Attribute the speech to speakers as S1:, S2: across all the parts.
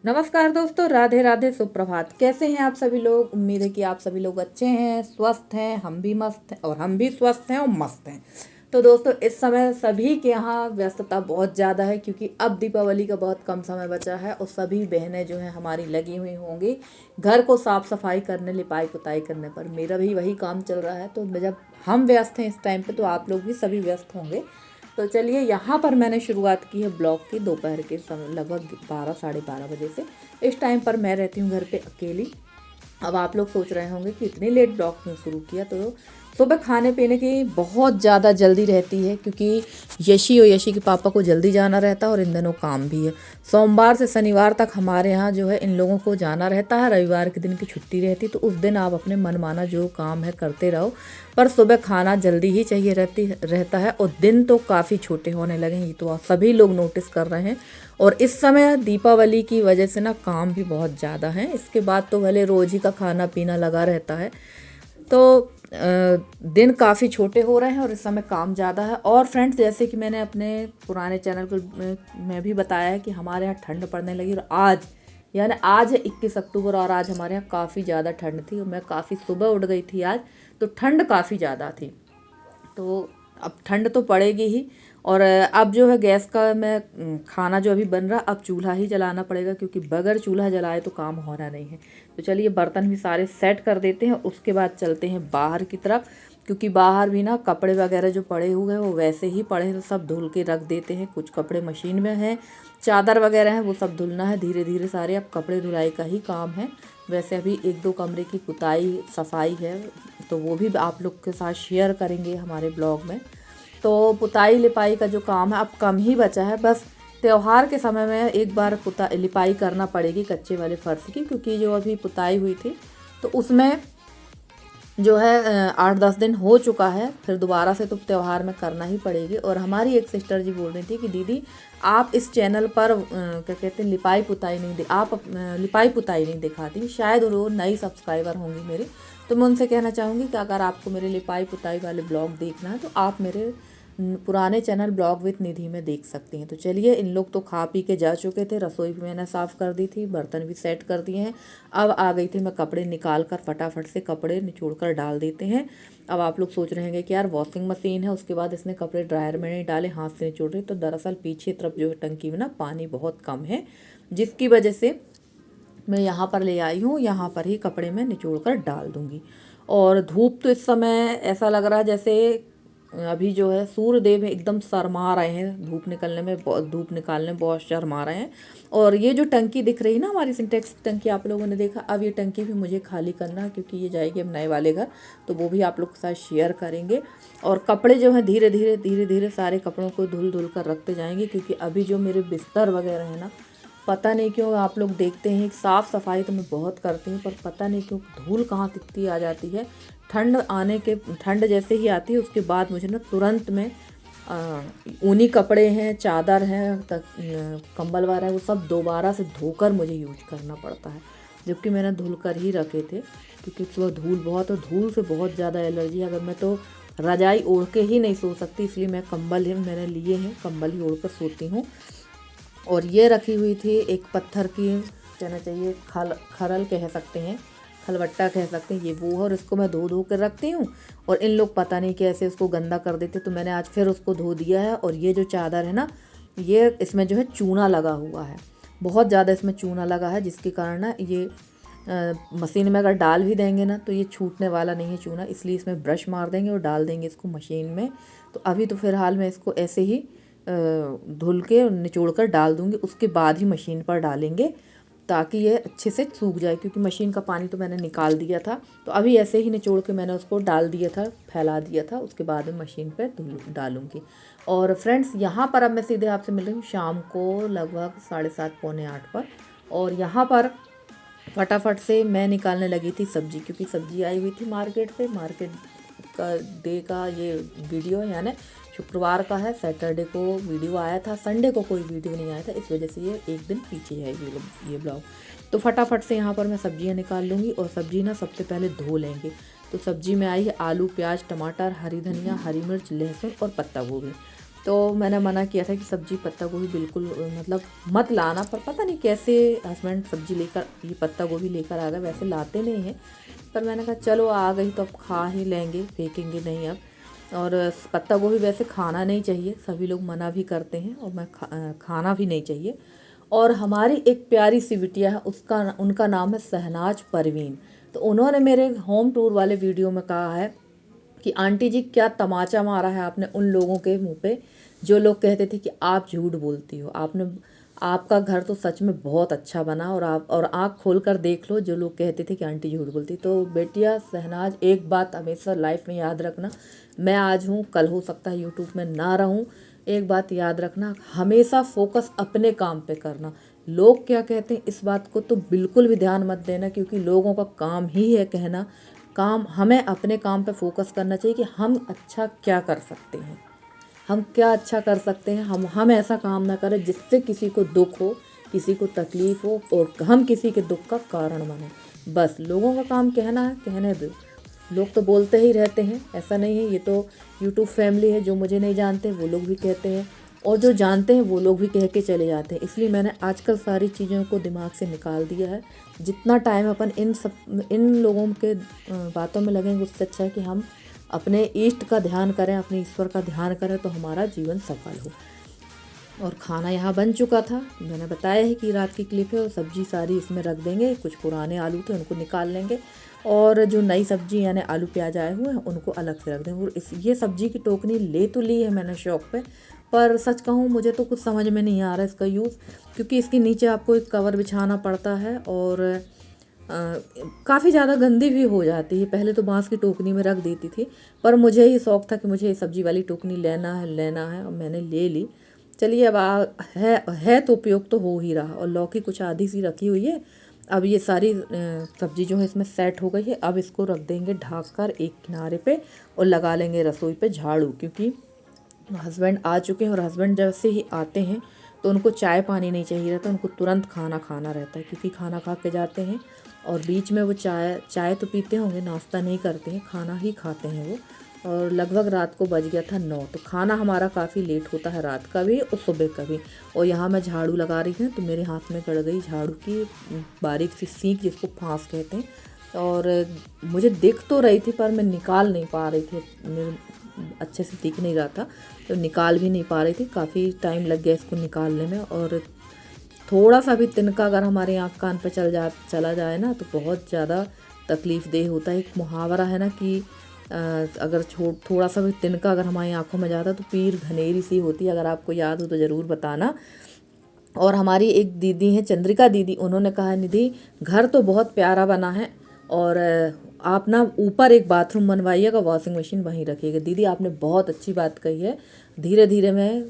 S1: नमस्कार दोस्तों, राधे राधे, सुप्रभात। कैसे हैं आप सभी लोग? उम्मीद है कि आप सभी लोग अच्छे हैं, स्वस्थ हैं। हम भी मस्त हैं और हम भी स्वस्थ हैं और मस्त हैं। तो दोस्तों, इस समय सभी के यहाँ व्यस्तता बहुत ज़्यादा है क्योंकि अब दीपावली का बहुत कम समय बचा है और सभी बहनें जो हैं हमारी लगी हुई होंगी घर को साफ सफाई करने, लिपाई पुताई करने पर। मेरा भी वही काम चल रहा है। तो जब हम व्यस्त हैं इस टाइम पे, तो आप लोग भी सभी व्यस्त होंगे। तो चलिए, यहाँ पर मैंने शुरुआत की है ब्लॉग की दोपहर के समय, लगभग 12 साढ़े 12 बजे से। इस टाइम पर मैं रहती हूँ घर पे अकेली। अब आप लोग सोच रहे होंगे कि इतनी लेट ब्लॉग क्यों शुरू किया। तो सुबह खाने पीने की बहुत ज़्यादा जल्दी रहती है क्योंकि यशी और यशी के पापा को जल्दी जाना रहता है और इन दिनों काम भी है। सोमवार से शनिवार तक हमारे यहाँ जो है इन लोगों को जाना रहता है। रविवार के दिन की छुट्टी रहती, तो उस दिन आप अपने मनमाना जो काम है करते रहो, पर सुबह खाना जल्दी ही चाहिए रहता है। और दिन तो काफ़ी छोटे होने लगे हैं, ये तो आप सभी लोग नोटिस कर रहे हैं। और इस समय दीपावली की वजह से ना काम भी बहुत ज़्यादा है। इसके बाद तो भले रोज़ ही का खाना पीना लगा रहता है, तो दिन काफ़ी छोटे हो रहे हैं और इस समय काम ज़्यादा है। और फ्रेंड्स, जैसे कि मैंने अपने पुराने चैनल को में भी बताया है कि हमारे यहाँ ठंड पड़ने लगी। और आज यानी आज है 21 अक्टूबर और आज हमारे यहाँ काफ़ी ज़्यादा ठंड थी और मैं काफ़ी सुबह उठ गई थी आज, तो ठंड काफ़ी ज़्यादा थी। तो अब ठंड तो पड़ेगी ही। और अब जो है गैस का मैं खाना जो अभी बन रहा, अब चूल्हा ही जलाना पड़ेगा क्योंकि बगैर चूल्हा जलाए तो काम होना नहीं है। तो चलिए, बर्तन भी सारे सेट कर देते हैं, उसके बाद चलते हैं बाहर की तरफ। क्योंकि बाहर भी ना कपड़े वगैरह जो पड़े हुए हैं वो वैसे ही पड़े हैं, तो सब धुल के रख देते हैं। कुछ कपड़े मशीन में हैं, चादर वगैरह हैं, वो सब धुलना है धीरे धीरे सारे। अब कपड़े धुलाई का ही काम है। वैसे अभी एक दो कमरे की पुताई सफाई है, तो वो भी आप लोग के साथ शेयर करेंगे हमारे ब्लॉग में। तो पुताई लिपाई का जो काम है अब कम ही बचा है। बस त्योहार के समय में एक बार लिपाई करना पड़ेगी कच्चे वाले फर्श की, क्योंकि जो अभी पुताई हुई थी तो उसमें जो है 8-10 दिन हो चुका है। फिर दोबारा से तो त्यौहार में करना ही पड़ेगी। और हमारी एक सिस्टर जी बोल रही थी कि दीदी, आप इस चैनल पर क्या कहते हैं लिपाई पुताई लिपाई पुताई नहीं दिखाती। शायद वो नई सब्सक्राइबर होंगी मेरी। तो मैं उनसे कहना चाहूँगी कि अगर आपको मेरे लिपाई पुताई वाले ब्लॉग देखना है तो आप मेरे पुराने चैनल ब्लॉग विद निधि में देख सकती हैं। तो चलिए, इन लोग तो खा पी के जा चुके थे, रसोई भी मैंने साफ़ कर दी थी, बर्तन भी सेट कर दिए हैं। अब आ गई थी मैं कपड़े निकाल कर, फटाफट से कपड़े निचोड़ कर डाल देते हैं। अब आप लोग सोच रहे हैं कि यार वॉशिंग मशीन है, उसके बाद इसने कपड़े ड्रायर में नहीं डाले, हाथ से निचोड़ रहे। तो दरअसल पीछे तरफ जो है टंकी में ना पानी बहुत कम है, जिसकी वजह से मैं यहाँ पर ले आई हूँ। यहाँ पर ही कपड़े में निचोड़ कर डाल दूँगी। और धूप तो इस समय ऐसा लग रहा है जैसे अभी जो है सूर्य देव एकदम शर्मा रहे हैं, धूप निकालने में बहुत शर्मा रहे हैं। और ये जो टंकी दिख रही है ना, हमारी सिंटेक्स टंकी, आप लोगों ने देखा। अब ये टंकी भी मुझे खाली करना है क्योंकि ये जाएगी अब नए वाले घर, तो वो भी आप लोग के साथ शेयर करेंगे। और कपड़े जो हैं धीरे धीरे सारे कपड़ों को धुल धुल कर रखते जाएंगे, क्योंकि अभी जो मेरे बिस्तर वगैरह है ना, पता नहीं क्यों आप लोग देखते हैं साफ़ सफाई तो मैं बहुत करती हूँ, पर पता नहीं क्यों धूल कहाँ इतनी आ जाती है। ठंड जैसे ही आती है उसके बाद मुझे ना तुरंत में ऊनी कपड़े हैं, चादर हैं, कंबल वगैरह है, वो सब दोबारा से धोकर मुझे यूज करना पड़ता है। जबकि मैंने धुल कर ही रखे थे क्योंकि सुबह धूल बहुत, और धूल से बहुत ज़्यादा एलर्जी है। अगर मैं तो रजाई ओढ़ के ही नहीं सो सकती, इसलिए मैं कंबल ही मैंने लिए हैं, कंबल ही ओढ़ कर सोती हूँ। और ये रखी हुई थी एक पत्थर की, कहना चाहिए खरल कह सकते हैं, खलबट्टा कह सकते हैं, ये वो है। और इसको मैं धो कर रखती हूँ और इन लोग पता नहीं कैसे उसको गंदा कर देते, तो मैंने आज फिर उसको धो दिया है। और ये जो चादर है ना, ये इसमें जो है चूना लगा हुआ है, बहुत ज़्यादा इसमें चूना लगा है, जिसके कारण ना ये मशीन में अगर डाल भी देंगे ना तो ये छूटने वाला नहीं है चूना, इसलिए इसमें ब्रश मार देंगे और डाल देंगे इसको मशीन में। तो अभी तो फ़िलहाल मैं इसको ऐसे ही धुल के निचोड़ कर डाल दूँगी, उसके बाद ही मशीन पर डालेंगे ताकि ये अच्छे से सूख जाए, क्योंकि मशीन का पानी तो मैंने निकाल दिया था। तो अभी ऐसे ही निचोड़ के मैंने उसको डाल दिया था, फैला दिया था, उसके बाद में मशीन पर डालूँगी। और फ्रेंड्स, यहाँ पर अब मैं सीधे आपसे मिल रही हूँ शाम को लगभग 7:30 पौने 8 पर। और यहाँ पर फटाफट से मैं निकालने लगी थी सब्ज़ी, क्योंकि सब्ज़ी आई हुई थी मार्केट से। मार्केट का डे का ये वीडियो है, यानी शुक्रवार का है। सैटरडे को वीडियो आया था, संडे को कोई वीडियो नहीं आया था, इस वजह से ये एक दिन पीछे है ये ब्लॉग। तो फटाफट से यहाँ पर मैं सब्जियाँ निकाल लूँगी। और सब्ज़ी ना सबसे पहले धो लेंगे। तो सब्ज़ी में आई है आलू, प्याज, टमाटर, हरी धनिया, हरी मिर्च, लहसुन और पत्ता गोभी। तो मैंने मना किया था कि सब्जी पत्ता गोभी बिल्कुल मतलब मत लाना, पर पता नहीं कैसे हस्बैंड सब्जी लेकर ये पत्ता गोभी लेकर आ गए। वैसे लाते नहीं हैं, पर मैंने कहा चलो आ गई तो अब खा ही लेंगे, फेंकेंगे नहीं अब। और पत्ता गोभी वैसे खाना नहीं चाहिए, सभी लोग मना भी करते हैं, और मैं खाना भी नहीं चाहिए। और हमारी एक प्यारी सी बिटिया है, उसका उनका नाम है शहनाज परवीन। तो उन्होंने मेरे होम टूर वाले वीडियो में कहा है कि आंटी जी क्या तमाचा मारा है आपने उन लोगों के मुंह पे जो लोग कहते थे कि आप झूठ बोलती हो। आपने आपका घर तो सच में बहुत अच्छा बना, और आप और आँख खोल कर देख लो जो लोग कहते थे कि आंटी झूठ बोलती। तो बेटिया शहनाज, एक बात हमेशा लाइफ में याद रखना, मैं आज हूँ कल हो सकता है यूट्यूब में ना रहूँ। एक बात याद रखना, हमेशा फोकस अपने काम पे करना। लोग क्या कहते हैं इस बात को तो बिल्कुल भी ध्यान मत देना, क्योंकि लोगों का काम ही है कहना। काम हमें अपने काम पे फोकस करना चाहिए कि हम अच्छा क्या कर सकते हैं, हम क्या अच्छा कर सकते हैं। हम ऐसा काम ना करें जिससे किसी को दुख हो, किसी को तकलीफ़ हो, और हम किसी के दुख का कारण बने। बस लोगों का काम कहना है, कहने दो। लोग तो बोलते ही रहते हैं, ऐसा नहीं है। ये तो यूट्यूब फैमिली है, जो मुझे नहीं जानते वो लोग भी कहते हैं, और जो जानते हैं वो लोग भी कह के चले जाते हैं। इसलिए मैंने आजकल सारी चीज़ों को दिमाग से निकाल दिया है। जितना टाइम अपन इन लोगों के बातों में लगेंगे, उससे अच्छा है कि हम अपने इष्ट का ध्यान करें, अपने ईश्वर का ध्यान करें, तो हमारा जीवन सफल हो। और खाना यहाँ बन चुका था, मैंने बताया है कि रात की क्लिप है, और सब्जी सारी इसमें रख देंगे। कुछ पुराने आलू थे उनको निकाल लेंगे, और जो नई सब्जी यानी आलू प्याज आए हुए हैं उनको अलग से रख देंगे। और ये सब्जी की टोकनी ले तो ली है मैंने शौक पे, पर सच कहूँ मुझे तो कुछ समझ में नहीं आ रहा इसका यूज़, क्योंकि इसके नीचे आपको एक कवर बिछाना पड़ता है, और काफ़ी ज़्यादा गंदी भी हो जाती है। पहले तो बांस की टोकनी में रख देती थी, पर मुझे ही शौक़ था कि मुझे सब्जी वाली टोकनी लेना है, और मैंने ले ली। चलिए अब है तो उपयोग तो हो ही रहा। और लौकी कुछ आधी सी रखी हुई है। अब ये सारी सब्जी जो है इसमें सेट हो गई है। अब इसको रख देंगे ढक कर एक किनारे पे, और लगा लेंगे रसोई पे झाड़ू, क्योंकि हस्बैंड आ चुके हैं, और हस्बैंड जैसे ही आते हैं तो उनको चाय पानी नहीं चाहिए रहता, उनको तुरंत खाना खाना रहता है, क्योंकि खाना खा के जाते हैं। और बीच में वो चाय तो पीते होंगे, नाश्ता नहीं करते हैं, खाना ही खाते हैं वो। और लगभग रात को बज गया था 9, तो खाना हमारा काफ़ी लेट होता है, रात का भी और सुबह का भी। और यहाँ मैं झाड़ू लगा रही थी तो मेरे हाथ में गड़ गई झाड़ू की बारीक सी सीख, जिसको फांस कहते हैं। और मुझे दिख तो रही थी, पर मैं निकाल नहीं पा रही थी, मेरे अच्छे से दिख नहीं रहा था, तो निकाल भी नहीं पा रही थी। काफ़ी टाइम लग गया इसको निकालने में। और थोड़ा सा भी तिनका अगर हमारे आँख कान पे चला जाए ना, तो बहुत ज़्यादा तकलीफ़ देह होता है। एक मुहावरा है ना कि अगर थोड़ा सा भी तिनका अगर हमारी आँखों में जाता तो पीर घनेरी सी होती है। अगर आपको याद हो तो ज़रूर बताना। और हमारी एक दीदी हैं, चंद्रिका दीदी, उन्होंने कहा निधि घर तो बहुत प्यारा बना है, और आप ना ऊपर एक बाथरूम बनवाइएगा, वॉशिंग मशीन वहीं रखिएगा। दीदी आपने बहुत अच्छी बात कही है। धीरे धीरे मैं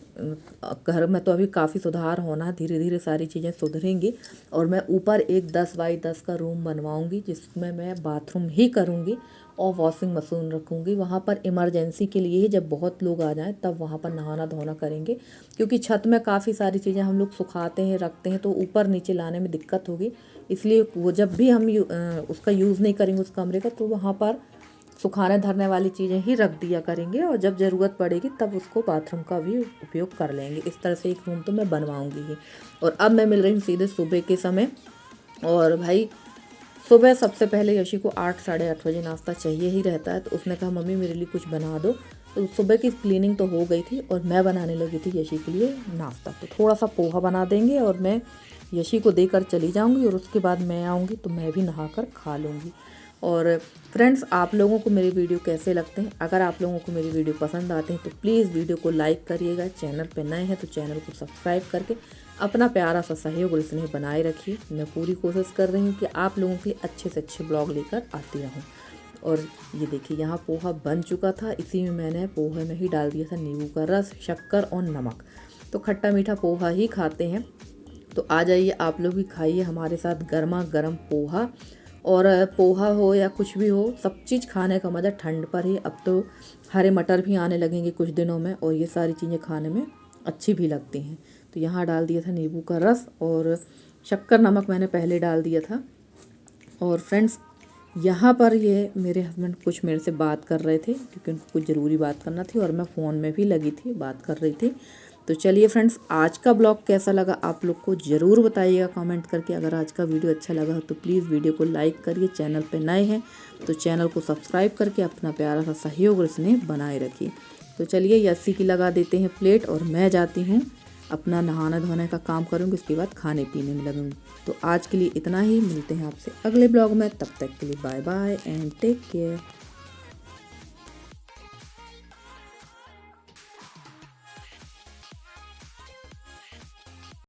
S1: घर में तो अभी काफ़ी सुधार होना है, धीरे धीरे सारी चीज़ें सुधरेंगी, और मैं ऊपर एक 10 बाई 10 का रूम बनवाऊंगी, जिसमें मैं बाथरूम ही करूंगी और वॉशिंग मशीन रखूंगी। वहाँ पर इमरजेंसी के लिए ही, जब बहुत लोग आ जाएं तब वहाँ पर नहाना धोना करेंगे, क्योंकि छत में काफ़ी सारी चीज़ें हम लोग सुखाते हैं रखते हैं, तो ऊपर नीचे लाने में दिक्कत होगी। इसलिए वो जब भी हम उसका यूज़ नहीं करेंगे उस कमरे का, तो वहाँ पर सुखाने धरने वाली चीज़ें ही रख दिया करेंगे, और जब ज़रूरत पड़ेगी तब उसको बाथरूम का भी उपयोग कर लेंगे। इस तरह से एक रूम तो मैं बनवाऊंगी ही। और अब मैं मिल रही हूँ सीधे सुबह के समय। और भाई सुबह सबसे पहले यशी को 8 साढ़े 8 बजे नाश्ता चाहिए ही रहता है, तो उसने कहा मम्मी मेरे लिए कुछ बना दो। तो सुबह की क्लीनिंग तो हो गई थी, और मैं बनाने लगी थी यशी के लिए नाश्ता। तो थोड़ा सा पोहा बना देंगे, और मैं यशी को देकर चली जाऊंगी, और उसके बाद मैं आऊँगी तो मैं भी नहाकर खा लूँगी। और फ्रेंड्स, आप लोगों को मेरे वीडियो कैसे लगते हैं? अगर आप लोगों को मेरी वीडियो पसंद आते हैं तो प्लीज़ वीडियो को लाइक करिएगा। चैनल पे नए हैं तो चैनल को सब्सक्राइब करके अपना प्यारा सा सहयोग और स्नेह बनाए रखिए। मैं पूरी कोशिश कर रही हूँ कि आप लोगों के लिए अच्छे से अच्छे ब्लॉग लेकर आती रहूँ। और ये देखिए यहाँ पोहा बन चुका था, इसी में मैंने पोहे में ही डाल दिया था नींबू का रस, शक्कर और नमक। तो खट्टा मीठा पोहा ही खाते हैं, तो आ जाइए आप लोग भी खाइए हमारे साथ गर्मा गर्म पोहा। और पोहा हो या कुछ भी हो, सब चीज़ खाने का मज़ा ठंड पर ही। अब तो हरे मटर भी आने लगेंगे कुछ दिनों में, और ये सारी चीज़ें खाने में अच्छी भी लगती हैं। तो यहाँ डाल दिया था नींबू का रस, और शक्कर नमक मैंने पहले डाल दिया था। और फ्रेंड्स, यहाँ पर ये मेरे हस्बैंड कुछ मेरे से बात कर रहे थे क्योंकि उनको कुछ ज़रूरी बात करना थी और मैं फ़ोन में भी लगी थी, बात कर रही थी। तो चलिए फ्रेंड्स, आज का ब्लॉग कैसा लगा आप लोग को ज़रूर बताइएगा कमेंट करके। अगर आज का वीडियो अच्छा लगा तो प्लीज़ वीडियो को लाइक करिए, चैनल पे नए हैं तो चैनल को सब्सक्राइब करके अपना प्यारा सा सहयोग इसने बनाए रखिए। तो चलिए यस्सी की लगा देते हैं प्लेट और मैं जाती हूँ अपना नहाना धोने का काम करूँगी, उसके बाद खाने पीने में लगूँगी। तो आज के लिए इतना ही, मिलते हैं आपसे अगले ब्लॉग में, तब तक के लिए bye bye and take care.